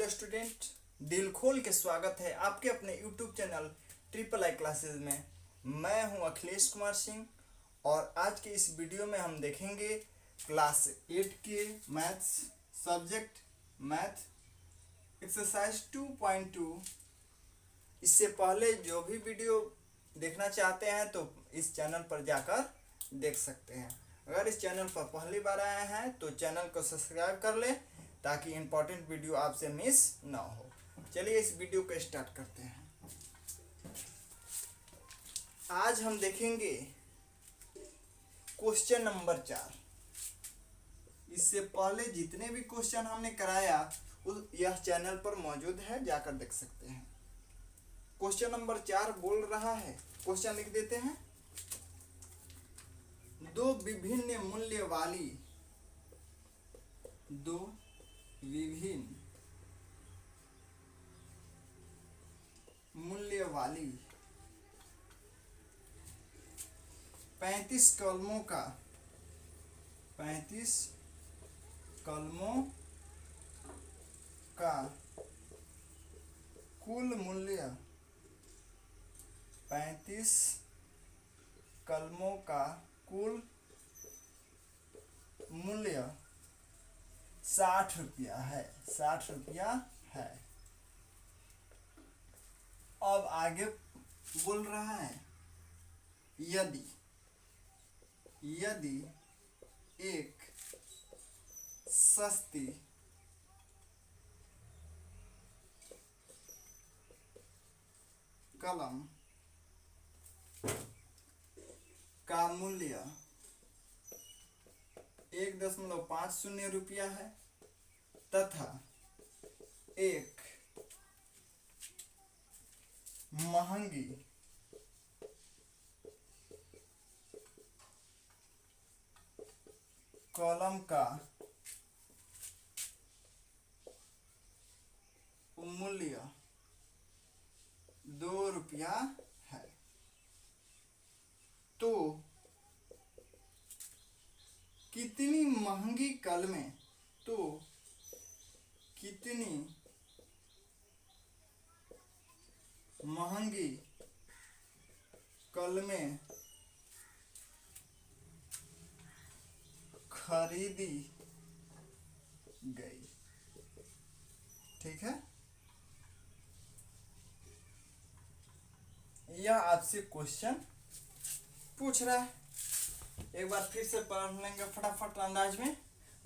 Student, दिल खोल के स्वागत है आपके अपने YouTube channel triple I classes में। मैं हूं अखिलेश कुमार सिंह और आज के इस वीडियो में हम देखेंगे क्लास 8 के मैथ्स सब्जेक्ट मैथ एक्सरसाइज 2.2। इससे पहले जो भी वीडियो देखना चाहते हैं तो इस चैनल पर जाकर देख सकते हैं। अगर इस चैनल पर पहली बार आए हैं तो चैनल को सब्सक्राइब कर लें ताकि इम्पोर्टेंट वीडियो आपसे मिस ना हो। चलिए इस वीडियो को स्टार्ट करते हैं। आज हम देखेंगे क्वेश्चन नंबर 4। इससे पहले जितने भी क्वेश्चन हमने कराया यह चैनल पर मौजूद है, जाकर देख सकते हैं। क्वेश्चन नंबर 4 बोल रहा है, क्वेश्चन लिख देते हैं। दो विभिन्न मूल्य वाली 35 कलमों का कुल मूल्य 35 कलमों का कुल मूल्य 60 रुपया है। 60 रुपया है। अब आगे बोल रहा है, यदि एक सस्ती कलम का मूल्य 1.50 रुपया है तथा एक महंगी कलम का मूल्य 2 रुपया है, तो कितनी महंगी कलमें खरीदी गई। ठीक है, यह आपसे क्वेश्चन पूछ रहा है। एक बार फिर से पढ़ लेंगे फटाफट अंदाज में।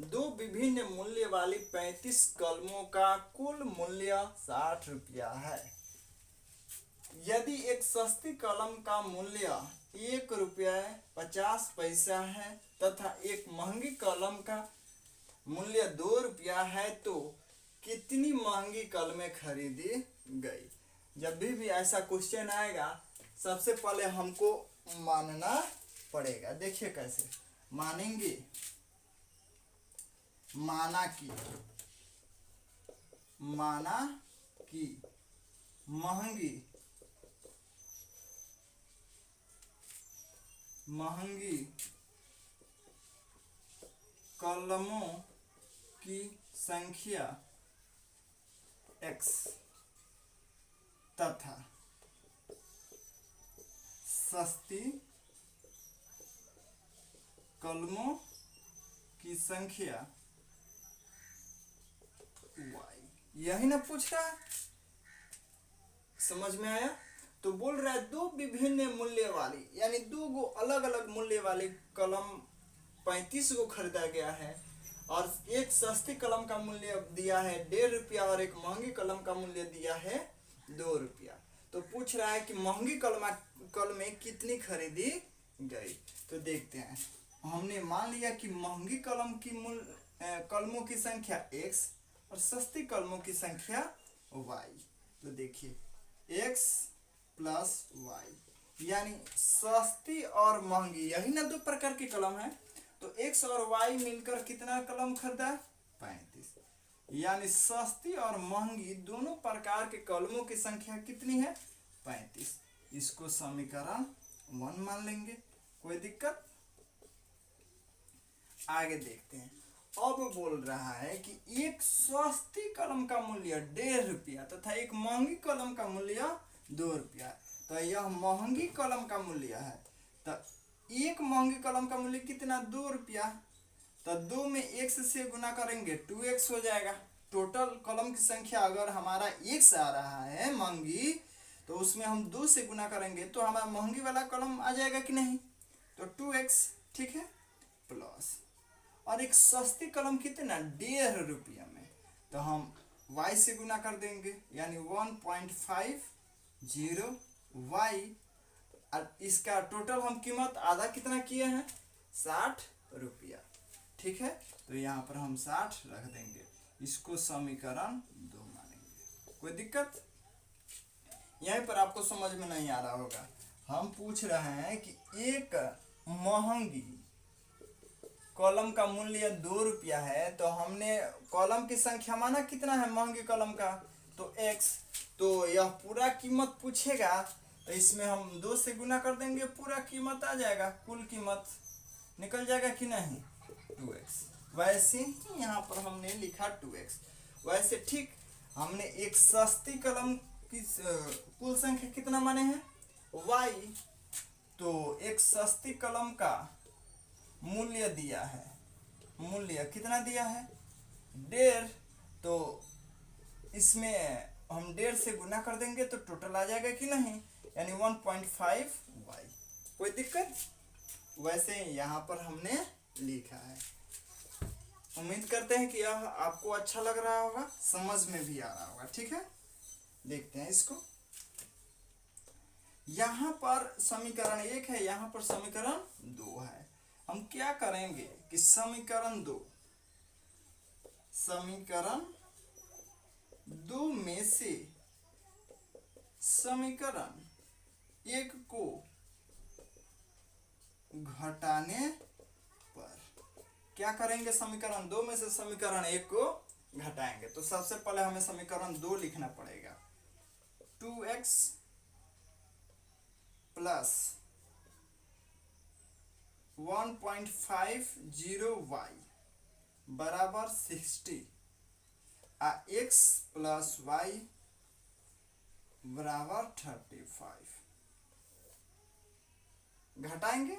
दो विभिन्न मूल्य वाली 35 कलमों का कुल मूल्य 60 रुपया है। यदि एक सस्ती कलम का मूल्य 1 रुपया 50 पैसा है तथा एक महंगी कलम का मूल्य 2 रुपया है, तो कितनी महंगी कलमें खरीदी गई। जब भी ऐसा क्वेश्चन आएगा सबसे पहले हमको मानना पड़ेगा। देखिए कैसे मानेंगे। माना कि महंगी कलमों की संख्या x तथा सस्ती कलमों की संख्या y। यही ना पूछ रहा है, समझ में आया। तो बोल रहा है दो विभिन्न मूल्य वाली, यानी दो गो अलग अलग मूल्य वाली कलम 35 को खरीदा गया है और एक सस्ती कलम का मूल्य दिया है 1.5 रुपया और एक महंगी कलम का मूल्य दिया है 2 रुपया। तो पूछ रहा है कि महंगी कलमें कितनी खरीदी गई। तो देखते हैं। हमने मान लिया कि महंगी कलमों की संख्या x और सस्ती कलमों की संख्या y। तो देखिए x प्लस y, यानी सस्ती और महंगी, यही ना दो प्रकार की कलम है। तो x और y मिलकर कितना कलम खरीदा? 35। यानी सस्ती और महंगी दोनों प्रकार के कलमों की संख्या कितनी है? 35। इसको समीकरण 1 मान लेंगे, कोई दिक्कत। आगे देखते हैं। अब बोल रहा है कि एक सस्ती कलम का मूल्य 1.5 रुपया तथा एक महंगी कलम का मूल्य 2 रुपया। तो यह महंगी कलम का मूल्य है। तो एक महंगी कलम का मूल्य कितना, 2 रुपया। तो 2 में x से गुना करेंगे 2x हो जाएगा। टोटल कलम की संख्या अगर हमारा x आ रहा है महंगी, तो उसमें हम 2 से गुना करेंगे तो हमारा महंगी वाला कलम आ जाएगा कि नहीं, तो 2x, ठीक है, प्लस और एक सस्ती कलम कितना, 1.5 रुपया में, तो हम y से गुना कर देंगे यानी 1.50 y। और इसका टोटल हम कीमत आधा कितना किए हैं, 60 रुपया, ठीक है। तो यहाँ पर हम 60 रख देंगे, इसको समीकरण 2 मानेंगे। कोई दिक्कत यहीं पर आपको समझ में नहीं आ रहा होगा। हम पूछ रहे हैं कि एक महंगी कॉलम का मूल्य 2 रुपया है, तो हमने कॉलम की संख्या माना कितना है महंगी कॉलम का, तो x। तो यह पूरा कीमत पूछेगा तो इसमें हम 2 से गुना कर देंगे, पूरा कीमत आ जाएगा, कुल कीमत निकल जाएगा कि नहीं, 2x। वैसे ही यहाँ पर हमने लिखा 2x। वैसे ठीक हमने एक सस्ती कलम की कुल संख्या कितना माने हैं, y। तो एक सस्ती कलम का मूल्य दिया है, मूल्य कितना दिया है, 1.5। तो इसमें हम 1.5 से गुना कर देंगे तो टोटल आ जाएगा कि नहीं, यानी 1.5 y। कोई दिक्कत, वैसे यहाँ पर हमने लिखा है। उम्मीद करते हैं कि यह आपको अच्छा लग रहा होगा, समझ में भी आ रहा होगा, ठीक है। देखते हैं इसको। यहाँ पर समीकरण 1 है, यहाँ पर समीकरण 2 है। हम क्या करेंगे कि समीकरण 2 में से समीकरण 1 को घटाने पर क्या करेंगे, समीकरण 2 में से समीकरण 1 को घटाएंगे। तो सबसे पहले हमें समीकरण 2 लिखना पड़ेगा, 2x प्लस 1.50y बराबर 60 x प्लस y बराबर 35। घटाएंगे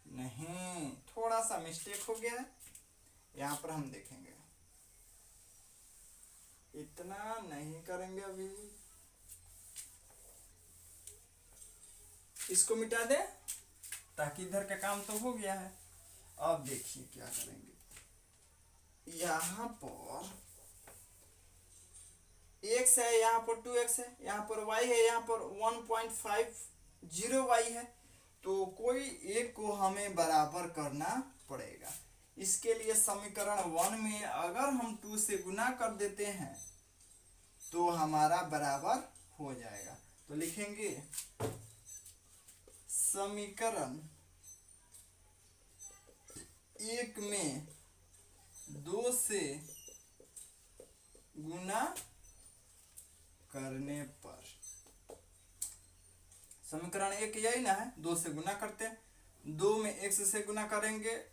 नहीं, थोड़ा सा मिस्टेक हो गया है, यहाँ पर हम देखेंगे, इतना नहीं करेंगे अभी, इसको मिटा दे ताकि इधर का काम तो हो गया है। अब देखिए क्या करेंगे, यहाँ पर x है, यहाँ पर 2x है, यहाँ पर y है, यहाँ पर 1.50y है। तो कोई एक को हमें बराबर करना पड़ेगा। इसके लिए समीकरण 1 में अगर हम 2 से गुना कर देते हैं तो हमारा बराबर हो जाएगा। तो लिखेंगे समीकरण 1 में 2 से गुना करने पर, समीकरण 1 यही ना है, 2 से गुना करते हैं, 2 में x से गुना करेंगे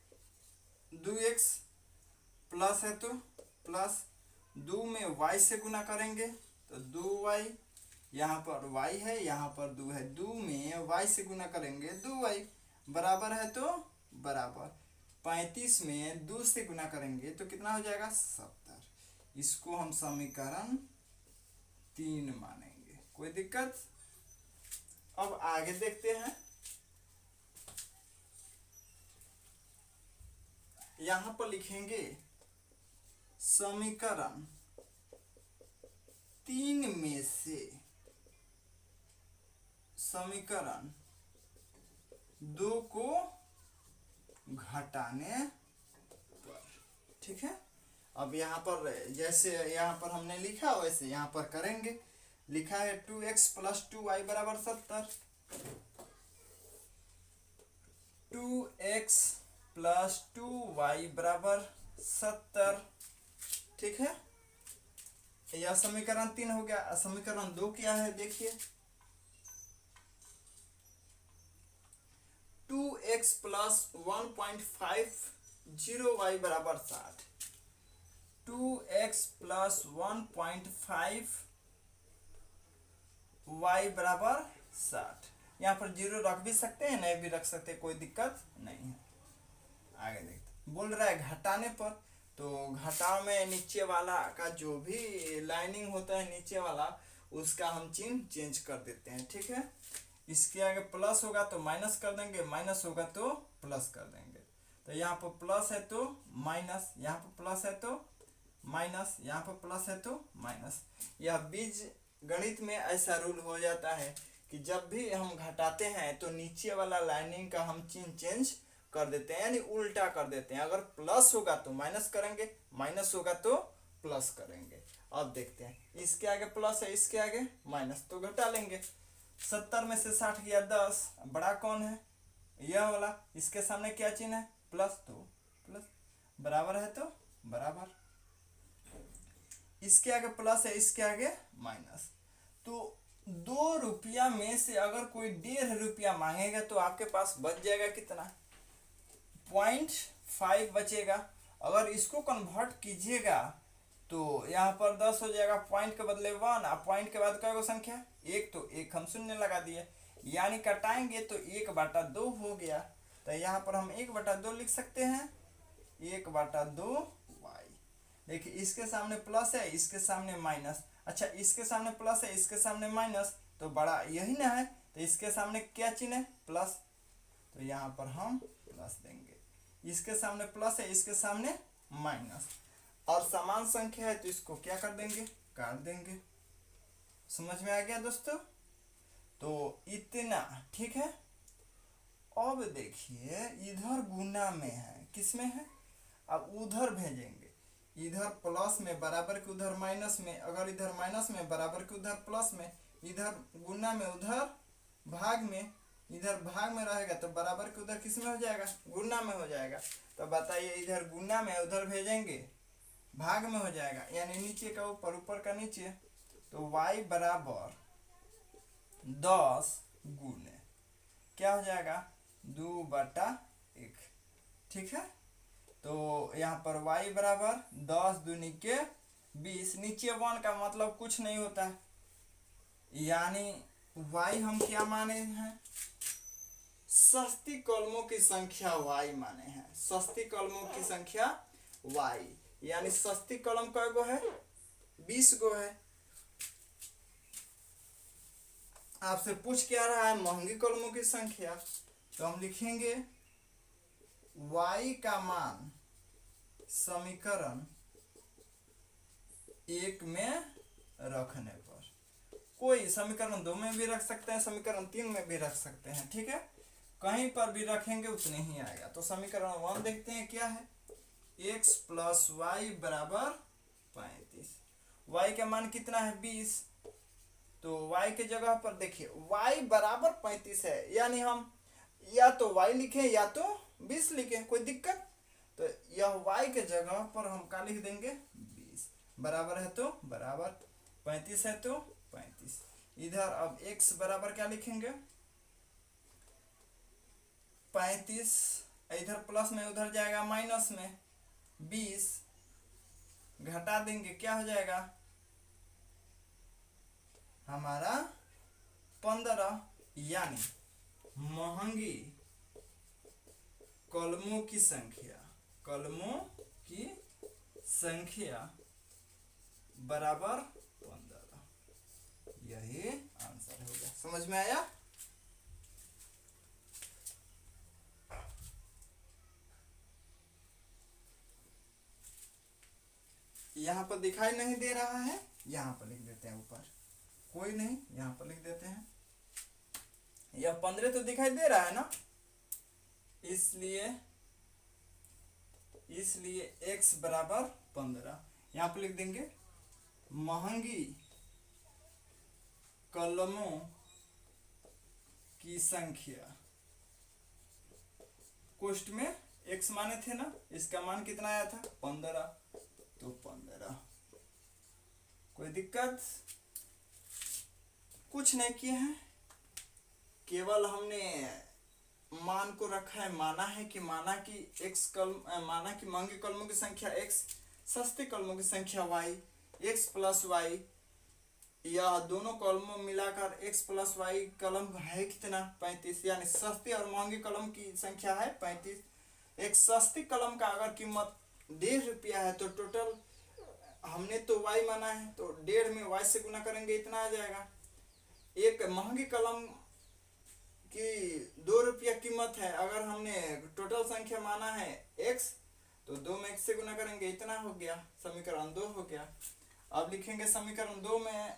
2x प्लस है तो प्लस, 2 में y से गुना करेंगे तो 2y, यहाँ पर y है, यहाँ पर 2 है, 2 में y से गुना करेंगे 2y बराबर है तो बराबर, 35 में 2 से गुना करेंगे तो कितना हो जाएगा, 70। इसको हम समीकरण 3 मानेंगे। कोई दिक्कत, अब आगे देखते हैं। यहां पर लिखेंगे समीकरण 3 में से समीकरण 2 को घटाने पर, ठीक है। अब यहाँ पर जैसे यहाँ पर हमने लिखा वैसे यहाँ पर करेंगे। लिखा है 2x प्लस 2y बराबर 70, 2x प्लस 2y बराबर 70, ठीक है। यह समीकरण 3 हो गया। समीकरण 2 क्या है देखिए, 2x प्लस 1.50y बराबर 60। 2x प्लस 1.5y बराबर 60। यहाँ पर जीरो रख भी सकते हैं, नहीं भी रख सकते, कोई दिक्कत नहीं है। आगे देखते, बोल रहा है घटाने पर, तो घटाव में नीचे वाला का जो भी लाइनिंग होता है नीचे वाला, उसका हम चिन्ह चेंज कर देते हैं, ठीक है। इसके आगे प्लस होगा तो माइनस कर देंगे, माइनस होगा तो प्लस कर देंगे। तो यहाँ पर प्लस है तो माइनस, यहाँ पर प्लस है तो माइनस, यहाँ पर प्लस है तो माइनस। यह बीज गणित में ऐसा रूल हो जाता है कि जब भी हम घटाते हैं तो नीचे वाला लाइनिंग का हम चिन्ह चेंज कर देते हैं, यानी उल्टा कर देते हैं। अगर प्लस होगा तो माइनस करेंगे, माइनस होगा तो प्लस करेंगे। अब देखते हैं, इसके आगे प्लस है, इसके आगे माइनस, तो घटा लेंगे। 70 में से 60 गया 10, बड़ा कौन है, यह वाला। इसके सामने क्या चिन्ह है, प्लस, तो प्लस। बराबर है तो बराबर। इसके आगे प्लस है, इसके आगे माइनस। तो 2 रुपया में से अगर कोई 1.5 रुपया मांगेगा तो आपके पास बच जाएगा कितना, 0.5 बचेगा। अगर इसको कन्वर्ट कीजिएगा तो यहाँ पर 10 हो जाएगा, पॉइंट के बदले 1, और पॉइंट के बाद क्या संख्या 1, तो 1 हम शून्य लगा दिए, यानी कटाएंगे तो 1/2 हो गया। तो यहाँ पर हम 1/2 लिख सकते हैं, 1/2y। देखिए इसके सामने प्लस है, इसके सामने माइनस। अच्छा, इसके सामने प्लस है, इसके सामने माइनस, तो बड़ा यही ना है, तो इसके सामने क्या चिन्ह है, प्लस, तो यहाँ पर हम प्लस देंगे। इसके सामने प्लस है, इसके सामने माइनस, और समान संख्या है तो इसको क्या कर देंगे, काट देंगे। समझ में आ गया दोस्तों, तो इतना, ठीक है। अब देखिए इधर गुना में है, किसमें है, अब उधर भेजेंगे, इधर प्लस में बराबर के उधर माइनस में, अगर इधर माइनस में बराबर के उधर प्लस में, इधर गुना में उधर भाग में, इधर भाग में रहेगा तो बराबर के उधर किस में हो जाएगा, गुना में हो जाएगा। तो बताइए, इधर गुना में उधर भेजेंगे भाग में हो जाएगा, यानी नीचे का ऊपर, ऊपर का नीचे। तो y बराबर 10 गुने क्या हो जाएगा, 2/1, ठीक है। तो यहाँ पर y बराबर 10 दूनी के 20, नीचे 1 का मतलब कुछ नहीं होता है, यानी y हम क्या माने हैं, सस्ती कलमों की संख्या y माने हैं, सस्ती कलमों की संख्या y, यानी सस्ती कलम कै गो है, 20 गो है। आपसे पूछ क्या रहा है, महंगी कलमों की संख्या, तो हम लिखेंगे y का मान समीकरण 1 में रखने पर, कोई समीकरण 2 में भी रख सकते हैं, समीकरण 3 में भी रख सकते हैं, ठीक है, कहीं पर भी रखेंगे उतने ही आएगा। तो समीकरण 1 देखते हैं क्या है, x प्लस वाई बराबर 35। y का मान कितना है, 20, तो y के जगह पर देखिए y बराबर 35 है, यानी हम या तो y लिखें या तो 20 लिखें, कोई दिक्कत। तो यह y के जगह पर हम क्या लिख देंगे, 20, बराबर है तो बराबर, 35 है तो 35। इधर अब x बराबर क्या लिखेंगे, 35, इधर प्लस में उधर जाएगा माइनस में, 20 घटा देंगे क्या हो जाएगा हमारा 15, यानी महंगी कलमों की संख्या, कलमों की संख्या बराबर 15, यही आंसर होगा। समझ में आया। यहाँ पर दिखाई नहीं दे रहा है, यहाँ पर लिख देते हैं ऊपर, कोई नहीं, यहाँ पर लिख देते हैं। यह 15 तो दिखाई दे रहा है ना, इसलिए x बराबर 15, यहाँ पर लिख देंगे महंगी कलमों की संख्या, कोष्ठ में x माने थे ना, इसका मान कितना आया था 15, तो 15। कोई दिक्कत, कुछ नहीं किए हैं, केवल हमने मान को रखा है, माना कि महंगे कलमों की संख्या x, सस्ते कलमों की संख्या y, x प्लस वाई, यह दोनों कलमों मिलाकर x प्लस वाई कलम है कितना 35, यानी सस्ते और महंगे कलम की संख्या है 35। एक सस्ती कलम का अगर कीमत 1.5 रुपया है तो टोटल हमने तो y माना है तो 1.5 में y से गुना करेंगे इतना आ जाएगा। एक महंगी कलम की 2 रुपया कीमत है, अगर हमने टोटल संख्या माना है x तो 2 में x से गुना करेंगे इतना हो गया, समीकरण 2 हो गया। अब लिखेंगे समीकरण 2 में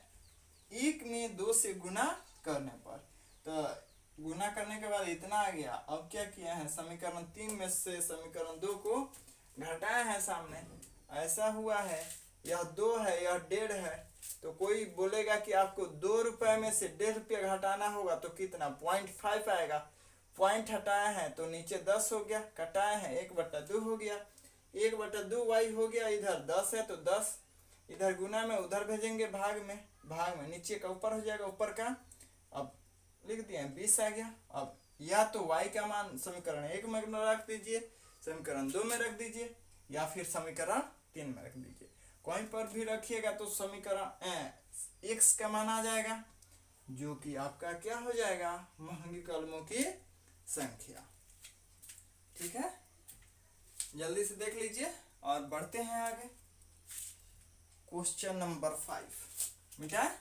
1 में 2 से गुना करने पर, तो गुना करने के बाद इतना आ गया। अब क्या किया है, समीकरण 3 में से समीकरण 2 को घटाया है सामने, ऐसा हुआ है, यह 2 है यह 1.5 है, तो कोई बोलेगा कि आपको 2 रुपए में से 1.5 रुपया घटाना होगा तो कितना 0.5 आएगा। पॉइंट हटाया है तो नीचे 10 हो गया, कटाया है 1/2 हो गया, 1/2 वाई हो गया, इधर 10 है तो 10 इधर गुना में उधर भेजेंगे भाग में नीचे का ऊपर हो जाएगा, ऊपर का अब लिख दिए 20 आ गया। अब या तो y का मान समीकरण 1 में रख दीजिए, समीकरण 2 में रख दीजिए, या फिर समीकरण 3 में रख दीजिए, कहीं पर भी रखिएगा तो समीकरण x का मान आ जाएगा, जो कि आपका क्या हो जाएगा, महंगी कलमों की संख्या। ठीक है, जल्दी से देख लीजिए और बढ़ते हैं आगे। क्वेश्चन नंबर 5 बेटा,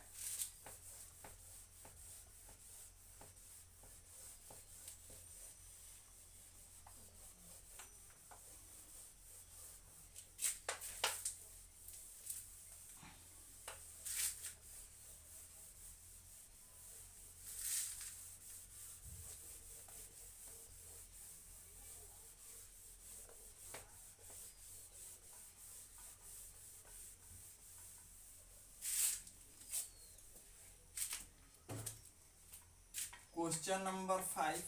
क्वेश्चन नंबर 5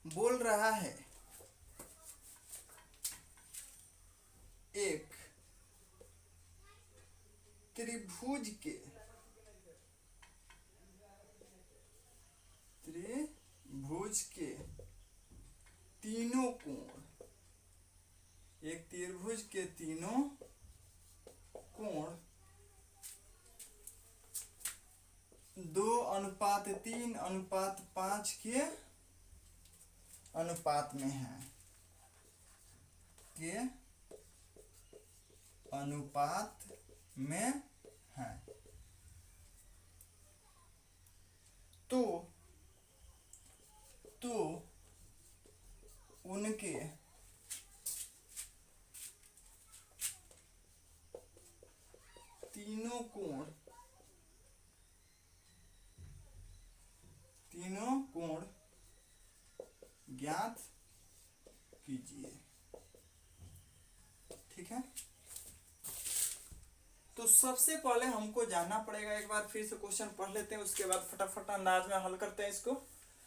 बोल रहा है एक त्रिभुज के तीनों कोण, एक त्रिभुज के तीनों कोण 2:3:5 के अनुपात में है, तो उनके तीनों कोण ज्ञात कीजिए। ठीक है, तो सबसे पहले हमको जानना पड़ेगा, एक बार फिर से क्वेश्चन पढ़ लेते हैं, उसके बाद फटाफट अंदाज में हल करते हैं इसको।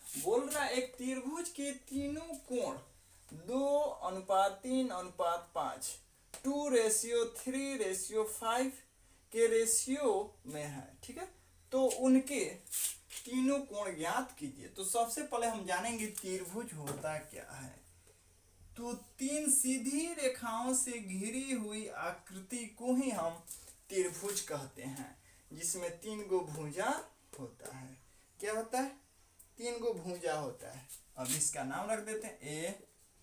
बोल रहा है एक त्रिभुज के तीनों कोण 2:3:5 2:3:5 के रेशियो में है। ठीक है, तो उनके तीनों कोण ज्ञात कीजिए। तो सबसे पहले हम जानेंगे त्रिभुज होता क्या है। तो 3 सीधी रेखाओं से घिरी हुई आकृति को ही हम त्रिभुज कहते हैं, जिसमें 3 गो भुजा होता है। क्या होता है, 3 गो भुजा होता है। अब इसका नाम रख देते हैं A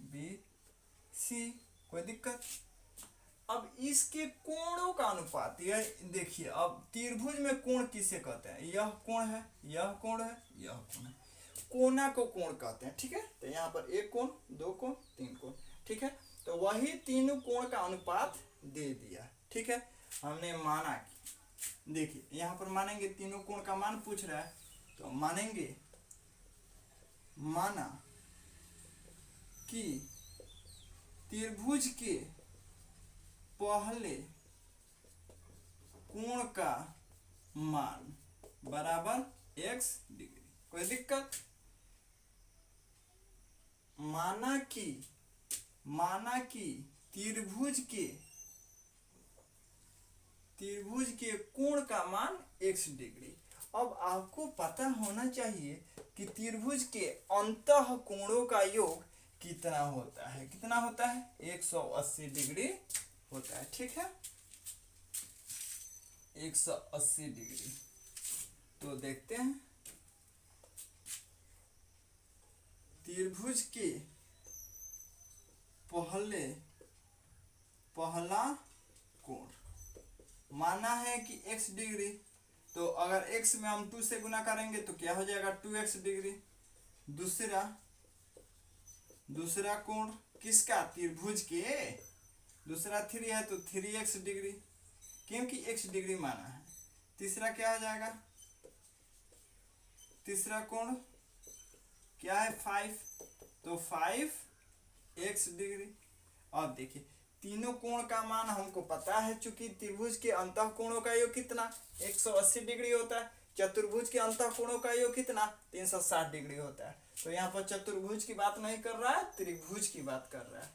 B C, कोई दिक्कत। अब इसके कोणों का अनुपात, यह देखिए, अब त्रिभुज में कोण किसे कहते हैं, यह कोण है, यह कोण है, यह कोण है, कोना को कोण कहते हैं। ठीक है, तो यहाँ पर 1 कोण 2 कोण 3 कोण। ठीक है, तो वही तीनों कोण का अनुपात दे दिया। ठीक है, हमने माना कि देखिए यहाँ पर मानेंगे तीनों कोण का मान पूछ रहा है, तो मानेंगे माना कि त्रिभुज के पहले कोण का मान बराबर x डिग्री। कोई दिक्कत। माना कि त्रिभुज के कोण का मान x डिग्री। अब आपको पता होना चाहिए कि त्रिभुज के अंतः कोणों का योग कितना होता है। कितना होता है? 180 डिग्री होता है। ठीक है, 180 डिग्री। तो देखते हैं त्रिभुज के पहला कोण माना है कि x डिग्री, तो अगर x में हम 2 से गुना करेंगे तो क्या हो जाएगा? 2x degree. दूसरा कोण किसका? त्रिभुज के। दूसरा 3 है तो 3x डिग्री, क्योंकि x डिग्री माना है। तीसरा क्या हो जाएगा? तीसरा कोण क्या है? 5, तो 5x डिग्री। अब देखिए तीनों कोण का मान हमको पता है, चूंकि त्रिभुज के अंतः कोणों का योग कितना? 180 डिग्री होता है। चतुर्भुज के अंतः कोणों का योग कितना? 360 डिग्री होता है। तो यहाँ पर चतुर्भुज की बात नहीं कर रहा है, त्रिभुज की बात कर रहा है।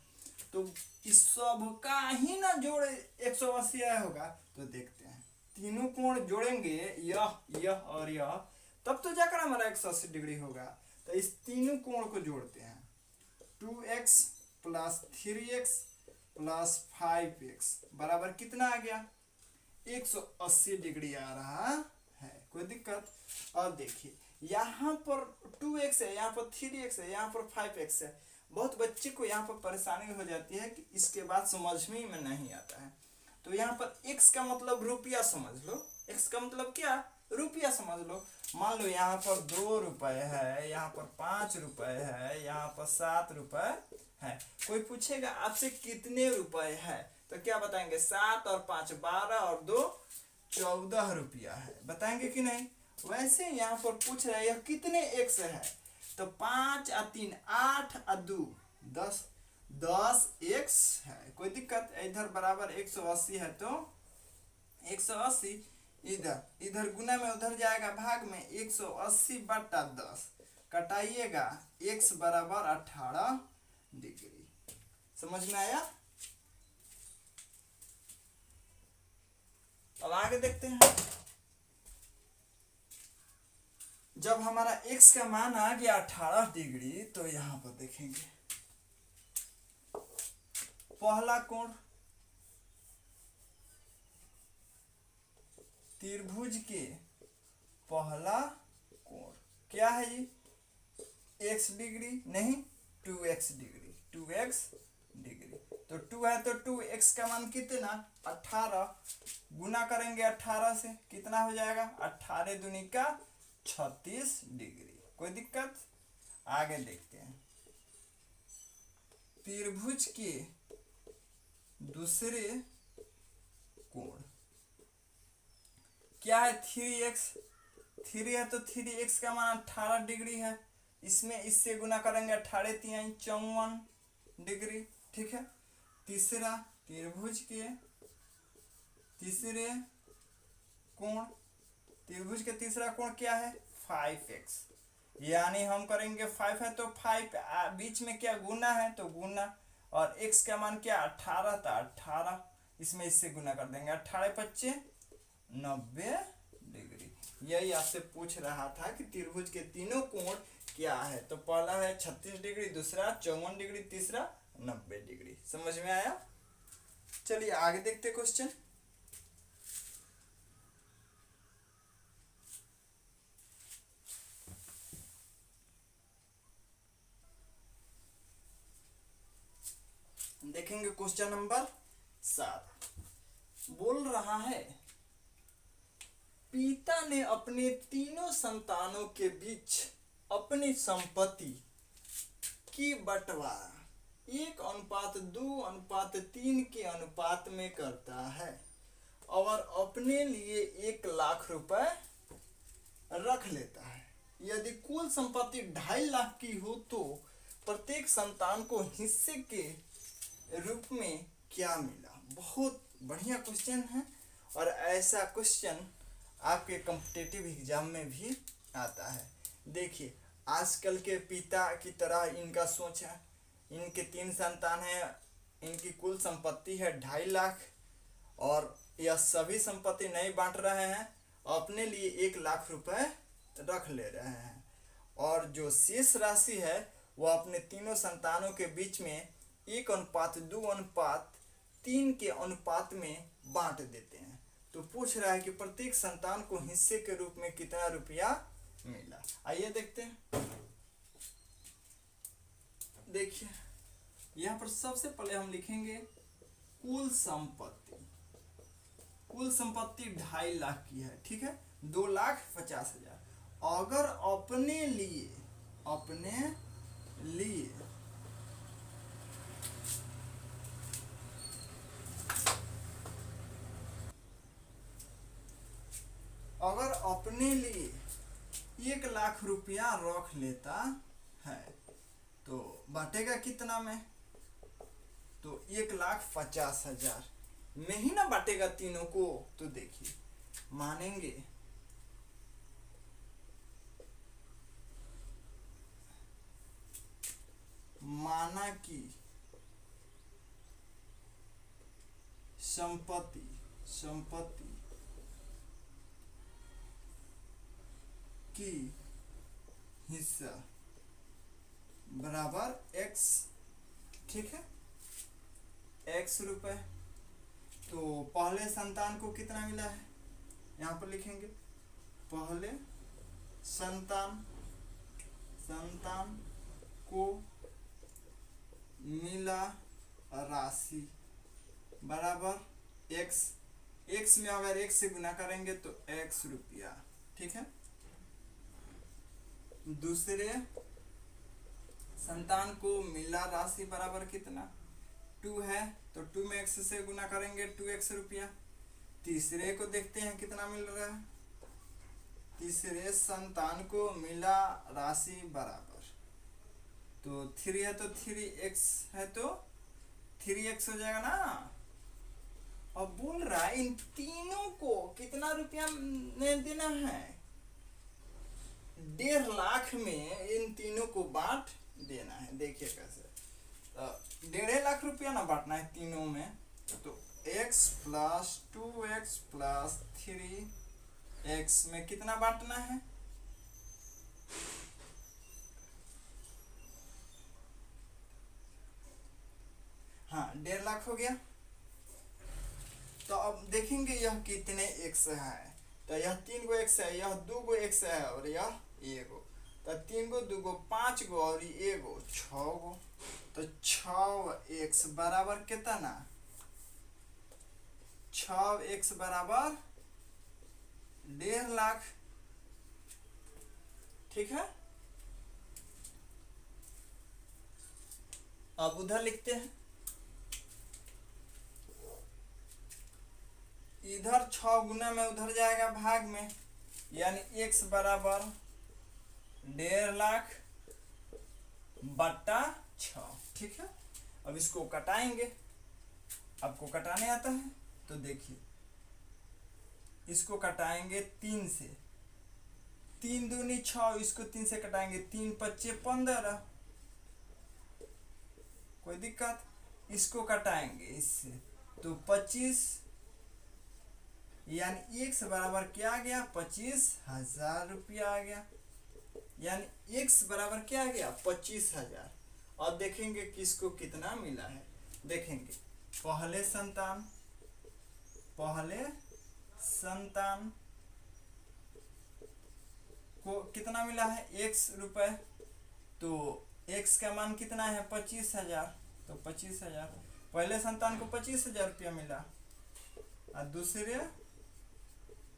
तो इस सब का ही ना जोड़ 180 आया होगा। तो देखते हैं तीनों कोण जोड़ेंगे, यह और यह, तब तो जाकर हमारा 180 डिग्री होगा। तो इस तीनों कोण को जोड़ते हैं। 2x plus 3x plus 5x बराबर कितना आ गया? 180 डिग्री आ रहा है। कोई दिक्कत? अब देखिए यहाँ पर 2x है, यहाँ पर 3x है, यहाँ पर 5x है। बहुत बच्चे को यहाँ पर परेशानी हो जाती है कि इसके बाद समझ में नहीं आता है। तो यहाँ पर x का मतलब रुपया समझ लो। x का मतलब क्या? रुपया समझ लो। मान लो यहाँ पर 2 रुपए है, यहाँ पर 5 रुपए है, यहाँ पर 7 रुपए है। कोई पूछेगा आपसे कितने रुपए है, तो क्या बताएंगे? 7 और 5 12 और 2 14 रुपया है। बताएंगे कि नहीं? वैसे यहाँ पर पूछ रहा है कितने x है, तो 5 और 3 8 और 2 10 x है। कोई दिक्कत? इधर बराबर 180 है, तो 180 इधर गुना में उधर जाएगा भाग में। 180 बटा 10 कटाइएगा, x बराबर 18 डिग्री। समझ में आया? अब आगे देखते हैं। जब हमारा x का मान आ गया 18 डिग्री, तो यहां पर देखेंगे पहला कोण त्रिभुज के पहला कोण क्या है जी? x डिग्री नहीं, 2x डिग्री। 2x डिग्री तो 2 है, तो 2x का मान कितना? 18। गुना करेंगे 18 से, कितना हो जाएगा? 18 दूनी का 36 डिग्री। कोई दिक्कत? आगे देखते हैं त्रिभुज के दूसरे कोण क्या है? 3x। 3 है तो 3x का मान 18 डिग्री है। इसमें इससे गुना करेंगे 18 3 54 डिग्री। ठीक है। तीसरा त्रिभुज के तीसरे कोण, त्रिभुज के तीसरा कोण क्या है? 5x। यानी हम करेंगे 5 है तो 5 बीच में क्या गुना है, तो गुना, और x का मान क्या? 18 था, 18 इसमें इससे गुना कर देंगे। 18 25 90 डिग्री। यही आपसे पूछ रहा था कि त्रिभुज के तीनों कोण क्या है। तो पहला है 36 डिग्री, दूसरा 54 डिग्री, तीसरा 90 डिग्री। समझ में आया? चलिए आगे देखते क्वेश्चन। देखेंगे क्वेश्चन नंबर 7। बोल रहा है पिता ने अपने तीनों संतानों के बीच अपनी संपत्ति की बंटवारा 1:2:3 के अनुपात में करता है और अपने लिए 1 लाख रुपए रख लेता है। यदि कुल संपत्ति 2.5 लाख की हो तो प्रत्येक संतान को हिस्से के रूप में क्या मिला? बहुत बढ़िया क्वेश्चन है, और ऐसा क्वेश्चन आपके कॉम्पिटिटिव एग्जाम में भी आता है। देखिए आजकल के पिता की तरह इनका सोच है। इनके 3 संतान हैं, इनकी कुल संपत्ति है 2.5 लाख, और यह सभी संपत्ति नहीं बांट रहे हैं, अपने लिए 1 लाख रुपए रख ले रहे हैं और जो शेष राशि है वह अपने तीनों संतानों के बीच में 1:2:3 के अनुपात में बांट देते हैं। तो पूछ रहा है कि प्रत्येक संतान को हिस्से के रूप में कितना रुपया मिला। आइए देखते हैं। देखिए यहाँ पर सबसे पहले हम लिखेंगे कुल संपत्ति। कुल संपत्ति 2.5 लाख की है, ठीक है, 2,50,000। अगर अपने लिए अगर अपने लिए 1 लाख रुपया रख लेता है तो बांटेगा कितना में? तो 1,50,000 में ही ना बांटेगा तीनों को। तो देखिए मानेंगे माना कि संपत्ति की हिस्सा बराबर x, ठीक है, x रुपए। तो पहले संतान को कितना मिला है यहाँ पर लिखेंगे, पहले संतान को मिला राशि बराबर x में अगर x से गुना करेंगे तो x रुपया, ठीक है। दूसरे संतान को मिला राशि बराबर कितना 2 है तो 2 में x से गुना करेंगे 2x रुपया। तीसरे को देखते हैं कितना मिल रहा है। तीसरे संतान को मिला राशि बराबर तो 3 है तो 3x है तो 3x हो जाएगा ना। अब बोल रहा है इन तीनों को कितना रुपया देना है, 1.5 लाख में इन तीनों को बांट देना है। देखिए कैसे, 1.5 लाख रुपया ना बांटना है तीनों में। तो x + 2x + 3x में कितना बांटना है, हाँ 1.5 लाख हो गया। तो अब देखेंगे यह कितने x है। तो यह 3 गो x है, यह 2 गो x है और यह 1 गो। तो 3 गो 2 गो 5 गो और 1 गो 6 गो। तो 6x बराबर कितना, 6x बराबर 1.5 लाख, ठीक है। अब उधर लिखते हैं, इधर 6 गुना में उधर जाएगा भाग में, यानी x बराबर 1.5 लाख बट्टा 6, ठीक है। अब इसको कटाएंगे, आपको कटाने आता है तो देखिए इसको कटाएंगे 3 से, 3 दूनी 6, इसको 3 से कटाएंगे 3 × 5 = 15, कोई दिक्कत। इसको कटाएंगे इससे तो 25, यानी x बराबर क्या आ गया, 25,000 रुपया आ गया। यानी x बराबर क्या आ गया, 25,000। और देखेंगे किसको कितना मिला है। देखेंगे पहले संतान को कितना मिला है, x रुपए। तो x का मान कितना है, 25,000। तो 25,000 पहले संतान को 25,000 रुपया मिला और दूसरे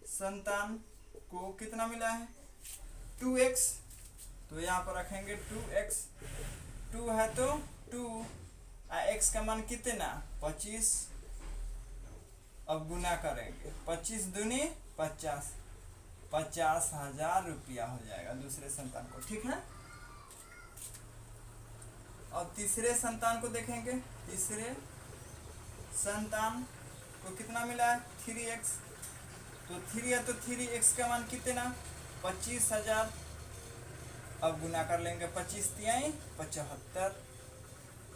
संतान को कितना मिला है, 2x। तो यहाँ पर रखेंगे 2x, 2 है तो 2 x का मान कितना, 25। अब गुना करेंगे 25 दूनी 50, 50,000 रुपया हो जाएगा दूसरे संतान को, ठीक है। और तीसरे संतान को देखेंगे, तीसरे संतान को कितना मिला है, 3x। तो 3 है तो 3x का मान कितना, 25,000। अब गुना कर लेंगे 25 × 75,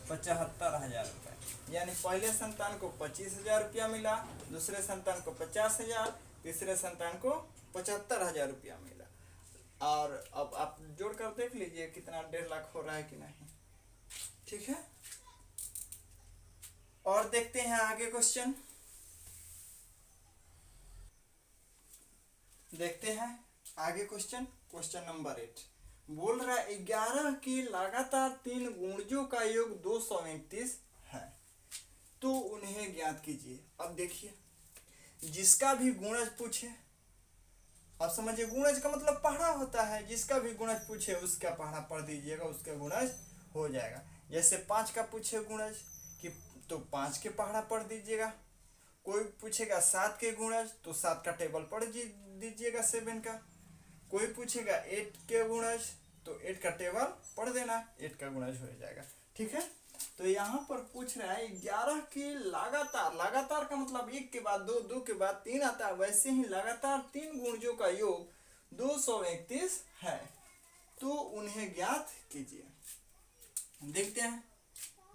75,000 रुपये। यानी पहले संतान को 25,000 रुपया मिला, दूसरे संतान को 50,000, तीसरे संतान को 75,000 रुपया मिला। और अब आप जोड़ कर देख लीजिए कितना 1.5 लाख हो रहा है कि नहीं। ठीक है, और देखते हैं आगे क्वेश्चन। देखते हैं आगे क्वेश्चन। क्वेश्चन नंबर 8 बोल रहा है 11 के लगातार 3 गुणजों का योग 229 है, तो उन्हें ज्ञात कीजिए। अब देखिए, जिसका भी गुणज पूछे, अब समझिए गुणज का मतलब पढ़ा होता है, जिसका भी गुणज पूछे उसका पढ़ा पढ़ दीजिएगा, उसका गुणज हो जाएगा। जैसे 5 का पूछे गुणज कि तो 5 के पढ़ा पढ़ दीजिएगा। कोई पूछेगा 7 के गुणज तो 7 का टेबल पढ़ दीजिएगा 7 का। कोई पूछेगा 8 के गुणज तो 8 का टेबल पढ़ देना, 8 का गुणज हो जाएगा। ठीक है, तो यहाँ पर पूछ रहा है 11 के लगातार, लगातार का मतलब 1 के बाद 2, 2 के बाद 3 आता है, वैसे ही लगातार 3 गुणजों का योग 231 है, तो उन्हें ज्ञात कीजिए। देखते हैं,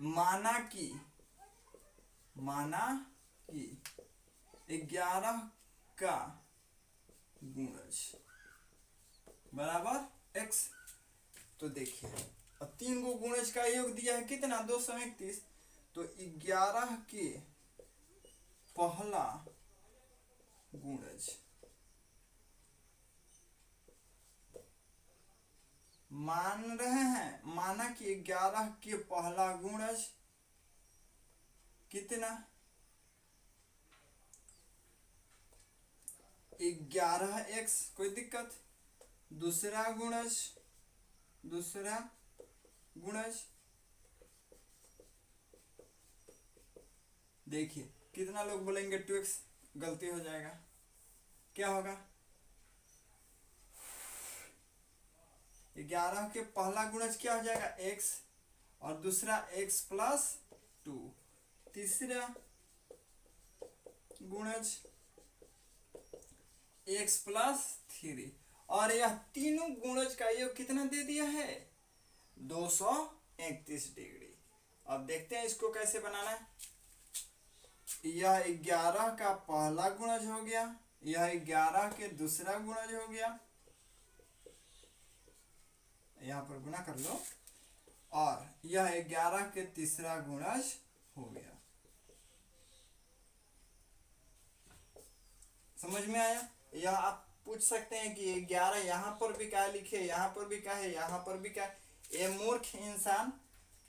माना कि 11 का गुणज बराबर x। तो देखिए, अब 3 गो गुणज का योग दिया है कितना 231, तो 11 के पहला गुणज मान रहे हैं, माना कि 11 के पहला गुणज कितना 11x, कोई दिक्कत। दूसरा गुणज देखिए कितना लोग बोलेंगे 2x, गलती हो जाएगा। क्या होगा 11 के पहला गुणज क्या हो जाएगा x, और दूसरा x प्लस 2, तीसरा गुणज x प्लस 3, और यह तीनों गुणज का योग कितना दे दिया है 231 डिग्री। अब देखते हैं इसको कैसे बनाना है। यह 11 का पहला गुणज हो गया, यह 11 के दूसरा गुणज हो गया, यहां पर गुना कर लो, और यह 11 के तीसरा गुणज हो गया। समझ में आया। यह आप पूछ सकते हैं कि 11 यहाँ पर भी क्या लिखे, यहाँ पर भी क्या है, यहाँ पर भी क्या है। ये मूर्ख इंसान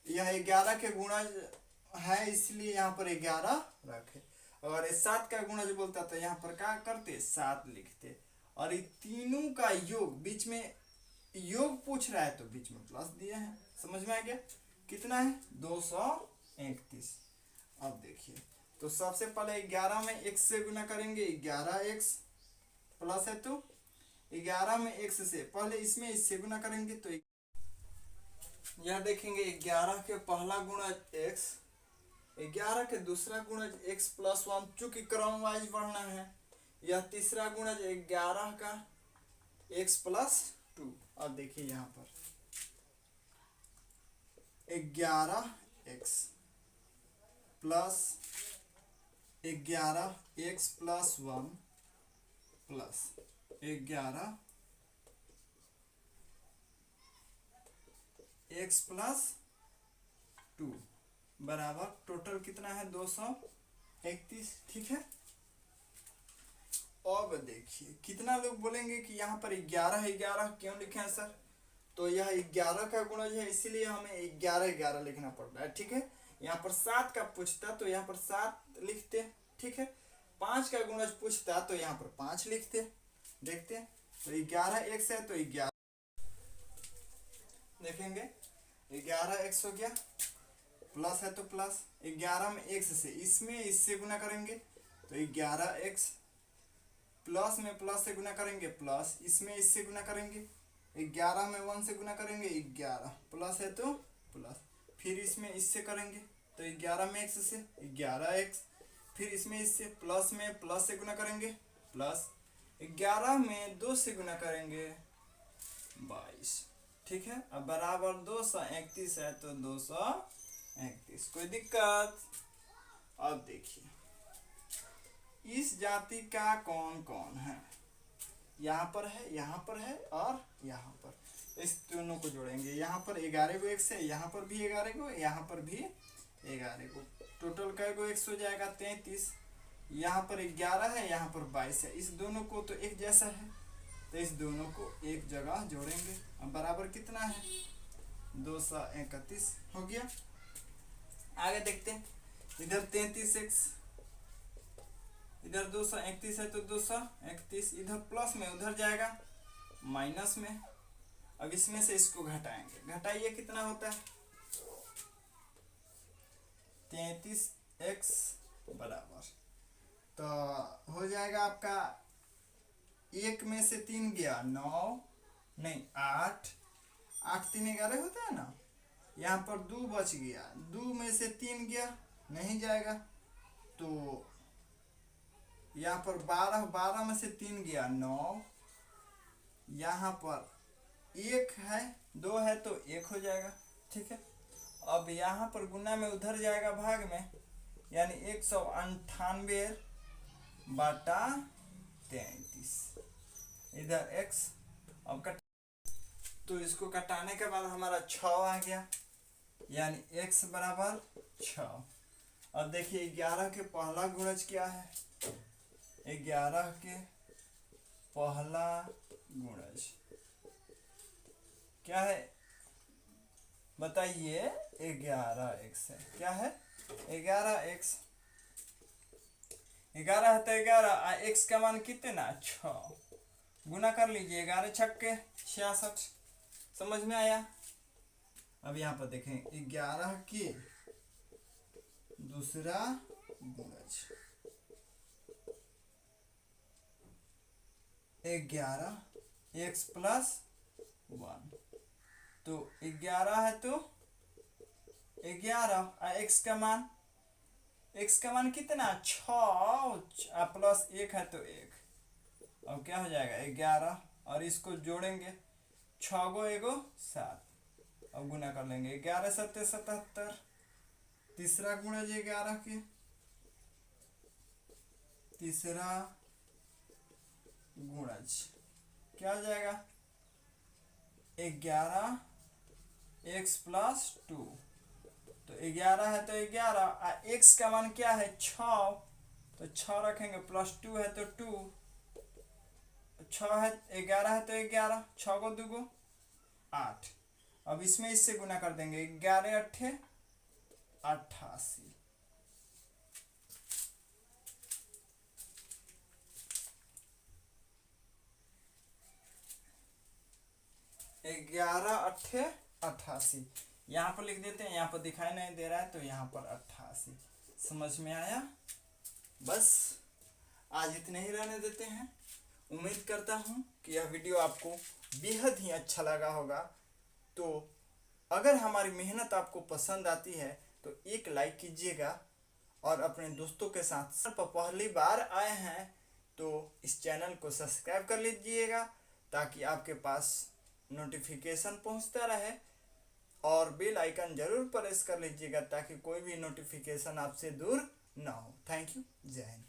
यह 11 के गुणज है इसलिए यहाँ पर 11 रखे। अगर ये 7 का गुणज बोलता तो यहाँ पर क्या करते 7 लिखते। और ये तीनों का योग, बीच में योग पूछ रहा है तो बीच में प्लस दिए हैं। समझ में आ गया कितना है 231। अब देखिए, तो सबसे पहले 11 में x से गुना करेंगे, 11x प्लस है तो 11 में x से पहले इसमें इससे गुना करेंगे तो यह देखेंगे 11 के पहला गुणज x, 11 के दूसरा गुणज x प्लस 1, चूंकि क्रम वाइज बढ़ना है। यह तीसरा गुणज 11 का x प्लस 2। अब देखिए यहाँ पर 11x plus 11x plus 1 plus 11x plus 2 बराबर टोटल कितना है 231। ठीक है, अब देखिए कितना लोग बोलेंगे कि यहाँ पर 11 क्यों लिखे हैं सर, तो यह 11 का गुणज है इसीलिए हमें 11 लिखना पड़ रहा है। ठीक है, यहाँ पर 7 का पूछता तो यहाँ पर 7 लिखते। ठीक है, 5 का गुणज पूछता तो यहाँ पर 5 लिखते। देखते हैं, तो 11x है तो 11 देखेंगे 11x हो गया, प्लस है तो प्लस 11 में x से इसमें इससे गुना करेंगे तो 11x, प्लस में प्लस से गुना करेंगे प्लस, इसमें इससे गुना करेंगे 11 में 1 से गुना करेंगे 11, प्लस है तो प्लस, फिर इसमें इससे करेंगे तो 11 में x से 11x, फिर इसमें इससे प्लस में प्लस से गुना करेंगे प्लस, 11 में 2 से गुना करेंगे 22। ठीक है, अब बराबर 231 है तो 231, कोई दिक्कत। अब देखिए इस जाति का कौन कौन है, यहाँ पर है, यहाँ पर है और यहाँ पर, इस दोनों को जोड़ेंगे। यहाँ पर 11 को x है, यहाँ पर भी 11 को, यहाँ पर भी 11 को, टोटल कै को x हो जाएगा 33। यहाँ पर 11 है, यहाँ पर 22 है, इस दोनों को तो एक जैसा है तो इस दोनों को एक जगह जोड़ेंगे। अब बराबर कितना है, 231 हो गया। आगे देखते हैं, इधर 33x, इधर 231 है तो 231, इधर प्लस में उधर जाएगा माइनस में। अब इसमें से इसको घटाएंगे, घटाइए कितना होता है, 33x बराबर, तो हो जाएगा आपका, एक में से 3 गया 9, नहीं 8, 8 3 11 होता है ना, यहाँ पर 2 बच गया, 2 में से 3 गया नहीं जाएगा, तो यहाँ पर 12, 12 में से 3 गया 9, यहाँ पर 1 है, 2 है तो 1 हो जाएगा, ठीक है। अब यहाँ पर गुना में उधर जाएगा भाग में, यानी 198 बटा 33, इधर x। अब तो इसको कटाने के बाद हमारा 6 आ गया, यानी x बराबर 6। अब देखिए 11 के पहला गुणज क्या है, 11 के पहला गुणज क्या है बताइए, 11x है, क्या है 11x, 11 है तो 11, x का मान कितना 6, गुना कर लीजिए, 11 छक्के 66, समझ में आया। अब यहाँ पर देखें 11 की दूसरा गुणज, 11 x प्लस 1, तो 11 है तो 11, x का मान कितना 6 प्लस 1 है तो 1, अब क्या हो जाएगा 11, और इसको जोड़ेंगे 6 गो एगो 7, अब गुना कर लेंगे, 11 7 77, तीसरा गुणज 11 के तीसरा गुणज क्या हो जाएगा, 11 x प्लस 2, तो 11 है तो 11, x का मान क्या है 6, तो 6 रखेंगे, प्लस 2 है तो 2, 6 है 11 है तो 11, 6 को 2 को 8, अब इसमें इससे गुना कर देंगे, 11 8 88, 11 8 88, यहाँ पर लिख देते हैं, यहाँ पर दिखाई नहीं दे रहा है तो यहाँ पर 88, समझ में आया। बस आज इतने ही रहने देते हैं। उम्मीद करता हूँ कि यह वीडियो आपको बेहद ही अच्छा लगा होगा। तो अगर हमारी मेहनत आपको पसंद आती है तो एक लाइक कीजिएगा, और अपने दोस्तों के साथ पहली बार आए हैं तो इस चैनल को सब्सक्राइब कर लीजिएगा, ताकि आपके पास नोटिफिकेशन पहुंचता रहे, और बेल आइकन जरूर प्रेस कर लीजिएगा ताकि कोई भी नोटिफिकेशन आपसे दूर ना हो। थैंक यू, जय हिंद।